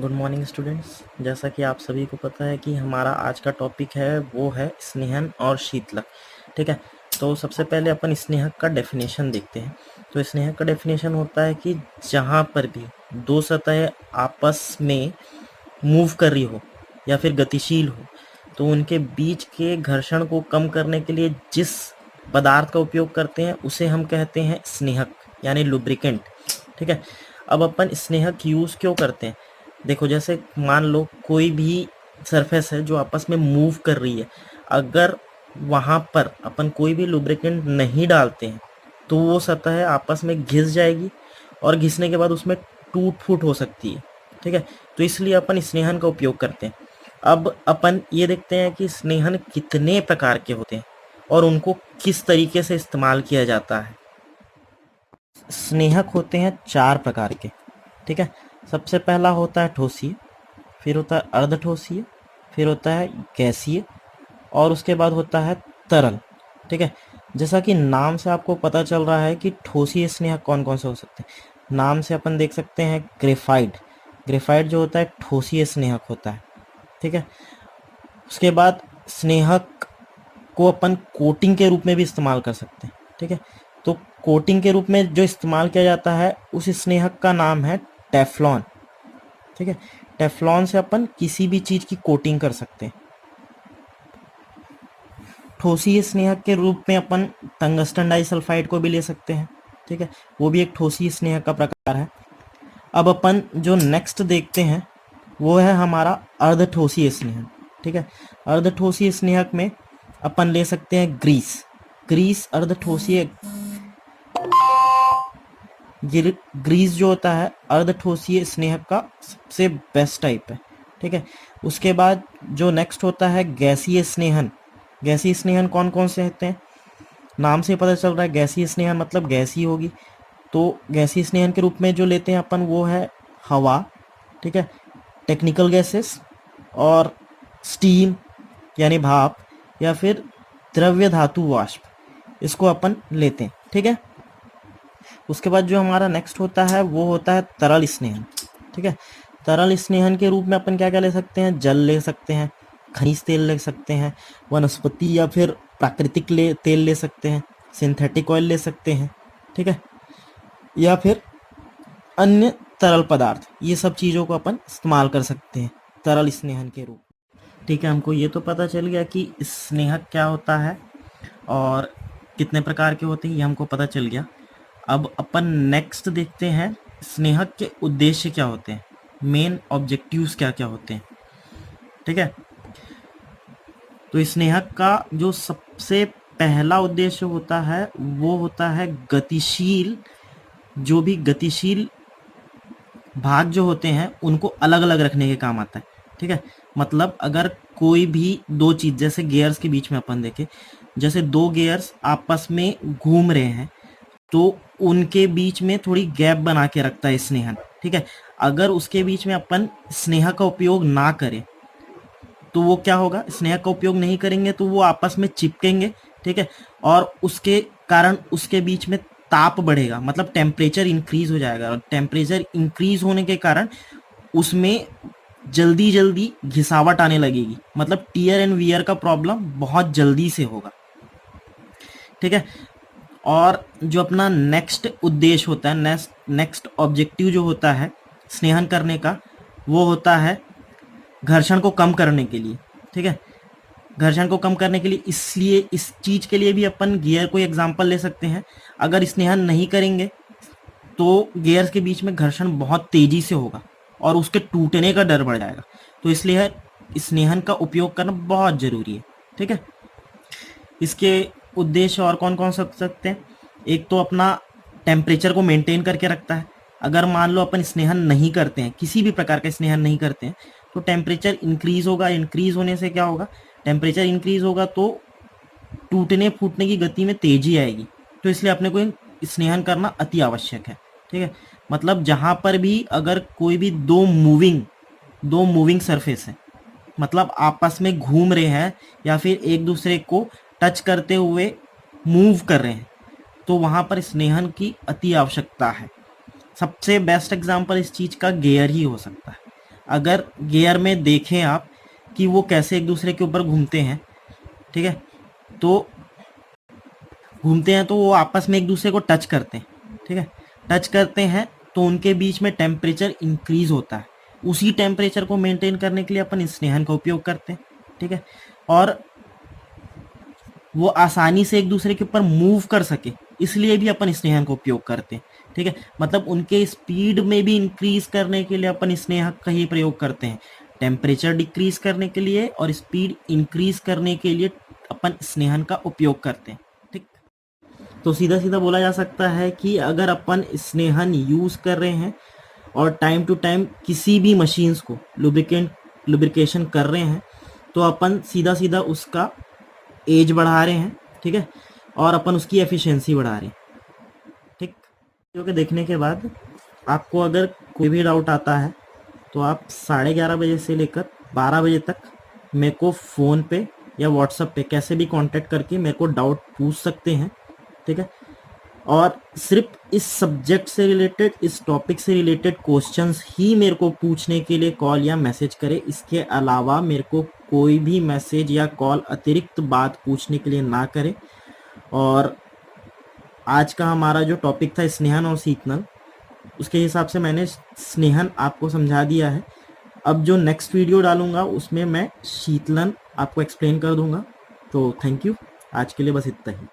Good morning students. जैसा कि आप सभी को पता है कि हमारा आज का टॉपिक है वो है स्नेहन और शीतलक। ठीक है, तो सबसे पहले अपन स्नेहक का डेफिनेशन देखते हैं। तो स्नेहक का डेफिनेशन होता है कि जहाँ पर भी दो सतह आपस में मूव कर रही हो या फिर गतिशील हो, तो उनके बीच के घर्षण को कम करने के लिए जिस पदार्थ का उपयोग करते हैं उसे हम कहते हैं स्नेहक, यानी लुब्रिकेंट। ठीक है, अब अपन स्नेहक यूज़ क्यों करते हैं? देखो, जैसे मान लो कोई भी सरफेस है जो आपस में मूव कर रही है, अगर वहाँ पर अपन कोई भी लुब्रिकेंट नहीं डालते हैं तो वो सतह आपस में घिस जाएगी और घिसने के बाद उसमें टूट फूट हो सकती है। ठीक है, तो इसलिए अपन स्नेहन का उपयोग करते हैं। अब अपन ये देखते हैं कि स्नेहन कितने प्रकार के होते हैं और उनको किस तरीके से इस्तेमाल किया जाता है। स्नेहक होते हैं 4 प्रकार के। ठीक है, सबसे पहला होता है ठोसीय, फिर होता है अर्धठोसीय, फिर होता है गैसीय और उसके बाद होता है तरल। ठीक है, जैसा कि नाम से आपको पता चल रहा है कि ठोसीय स्नेहक कौन कौन से हो सकते हैं। नाम से अपन देख सकते हैं ग्रेफाइट। ग्रेफाइट जो होता है ठोसीय स्नेहक होता है। ठीक है, उसके बाद स्नेहक को अपन कोटिंग के रूप में भी इस्तेमाल कर सकते हैं। ठीक है, तो कोटिंग के रूप में जो इस्तेमाल किया जाता है उस स्नेहक का नाम है टेफ्लॉन। ठीक है, टेफ्लॉन से अपन किसी भी चीज की कोटिंग कर सकते हैं। ठोसीय स्नेहक के रूप में अपन टंगस्टन डाइसल्फाइड को भी ले सकते हैं। ठीक है, वो भी एक ठोसीय स्नेहक का प्रकार है। अब अपन जो नेक्स्ट देखते हैं वो है हमारा अर्धठोसीय स्नेहक। ठीक है, अर्धठोसीय स्नेहक में अपन ले सकते हैं ग्रीस। ग्रीस अर्धठोसीय ग्रीस जो होता है अर्धठोसीय स्नेहक का सबसे बेस्ट टाइप है। ठीक है, उसके बाद जो नेक्स्ट होता है गैसीय स्नेहन। गैसीय स्नेहन कौन कौन से होते हैं? नाम से पता चल रहा है गैसीय स्नेहन मतलब गैसी होगी। तो गैसीय स्नेहन के रूप में जो लेते हैं अपन वो है हवा। ठीक है, टेक्निकल गैसेस और स्टीम यानी भाप या फिर द्रव्य धातु वाष्प, इसको अपन लेते हैं। ठीक है, उसके बाद जो हमारा नेक्स्ट होता है वो होता है तरल स्नेहन। ठीक है, तरल स्नेहन के रूप में अपन क्या क्या ले सकते हैं? जल ले सकते हैं, खनिज तेल ले सकते हैं, वनस्पति या फिर प्राकृतिक तेल ले सकते हैं, सिंथेटिक ऑयल ले सकते हैं। ठीक है, या फिर अन्य तरल पदार्थ, ये सब चीज़ों को अपन इस्तेमाल कर सकते हैं तरल स्नेहन के रूप। ठीक है, हमको ये तो पता चल गया कि स्नेहक क्या होता है और कितने प्रकार के होते हैं, ये हमको पता चल गया। अब अपन नेक्स्ट देखते हैं स्नेहक के उद्देश्य क्या होते हैं, मेन ऑब्जेक्टिव्स क्या क्या होते हैं। ठीक है, तो स्नेहक का जो सबसे पहला उद्देश्य होता है वो होता है गतिशील, जो भी गतिशील भाग जो होते हैं उनको अलग अलग रखने के काम आता है। ठीक है, मतलब अगर कोई भी दो चीज जैसे गियर्स के बीच में अपन देखें, जैसे दो गियर्स आपस में घूम रहे हैं तो उनके बीच में थोड़ी गैप बना के रखता है स्नेहन। ठीक है, अगर उसके बीच में अपन स्नेह का उपयोग ना करें तो वो क्या होगा, स्नेह का उपयोग नहीं करेंगे तो वो आपस में चिपकेंगे। ठीक है, और उसके कारण उसके बीच में ताप बढ़ेगा, मतलब टेम्परेचर इंक्रीज हो जाएगा और टेम्परेचर इंक्रीज होने के कारण उसमें जल्दी जल्दी घिसावट आने लगेगी, मतलब टीयर एंड वियर का प्रॉब्लम बहुत जल्दी से होगा। ठीक है, और जो अपना नेक्स्ट उद्देश्य होता है, नेक्स्ट ऑब्जेक्टिव जो होता है स्नेहन करने का, वो होता है घर्षण को कम करने के लिए। ठीक है, घर्षण को कम करने के लिए, इसलिए इस चीज के लिए भी अपन गियर को एग्जांपल ले सकते हैं। अगर स्नेहन नहीं करेंगे तो गियर्स के बीच में घर्षण बहुत तेजी से होगा और उसके टूटने का डर बढ़ जाएगा, तो इसलिए स्नेहन का उपयोग करना बहुत जरूरी है। ठीक है, इसके उद्देश्य और कौन कौन से हो सकते हैं? एक तो अपना टेम्परेचर को मेंटेन करके रखता है। अगर मान लो अपन स्नेहन नहीं करते हैं, किसी भी प्रकार का स्नेहन नहीं करते हैं, तो टेम्परेचर इंक्रीज होगा। इंक्रीज होने से क्या होगा, टेम्परेचर इंक्रीज होगा तो टूटने फूटने की गति में तेजी आएगी, तो इसलिए अपने को स्नेहन करना अति आवश्यक है। ठीक है, मतलब जहां पर भी अगर कोई भी दो मूविंग सरफेस है, मतलब आपस में घूम रहे हैं या फिर एक दूसरे को टच करते हुए मूव कर रहे हैं, तो वहां पर स्नेहन की अति आवश्यकता है। सबसे बेस्ट एग्जाम्पल इस चीज का गियर ही हो सकता है। अगर गियर में देखें आप कि वो कैसे एक दूसरे के ऊपर घूमते हैं, ठीक है, तो घूमते हैं तो वो आपस में एक दूसरे को टच करते हैं, ठीक है, टच करते हैं तो उनके बीच में टेम्परेचर इंक्रीज होता है। उसी टेम्परेचर को मेंटेन करने के लिए अपन स्नेहन का उपयोग करते हैं, ठीक है, और वो आसानी से एक दूसरे के ऊपर मूव कर सके इसलिए भी अपन स्नेहन का उपयोग करते हैं, ठीक है। मतलब उनके स्पीड में भी इंक्रीज करने के लिए अपन स्नेहक का ही प्रयोग करते हैं, टेम्परेचर डिक्रीज करने के लिए और स्पीड इंक्रीज करने के लिए अपन स्नेहन का उपयोग करते हैं, ठीक। तो सीधा सीधा बोला जा सकता है कि अगर अपन स्नेहन यूज कर रहे हैं और टाइम टू टाइम किसी भी मशीन्स को लुब्रिकेशन कर रहे हैं तो अपन सीधा सीधा उसका एज बढ़ा रहे हैं, ठीक है, और अपन उसकी एफिशिएंसी बढ़ा रहे हैं, ठीक। वीडियो के देखने के बाद आपको अगर कोई भी डाउट आता है तो आप 11:30 बजे से लेकर 12 बजे तक मेरे को फ़ोन पे या व्हाट्सएप पे कैसे भी कांटेक्ट करके मेरे को डाउट पूछ सकते हैं, ठीक है। और सिर्फ इस सब्जेक्ट से रिलेटेड, इस टॉपिक से रिलेटेड क्वेश्चंस ही मेरे को पूछने के लिए कॉल या मैसेज करें। इसके अलावा मेरे को कोई भी मैसेज या कॉल अतिरिक्त बात पूछने के लिए ना करें। और आज का हमारा जो टॉपिक था स्नेहन और शीतलन, उसके हिसाब से मैंने स्नेहन आपको समझा दिया है। अब जो नेक्स्ट वीडियो डालूंगा उसमें मैं शीतलन आपको एक्सप्लेन कर दूंगा। तो थैंक यू, आज के लिए बस इतना ही।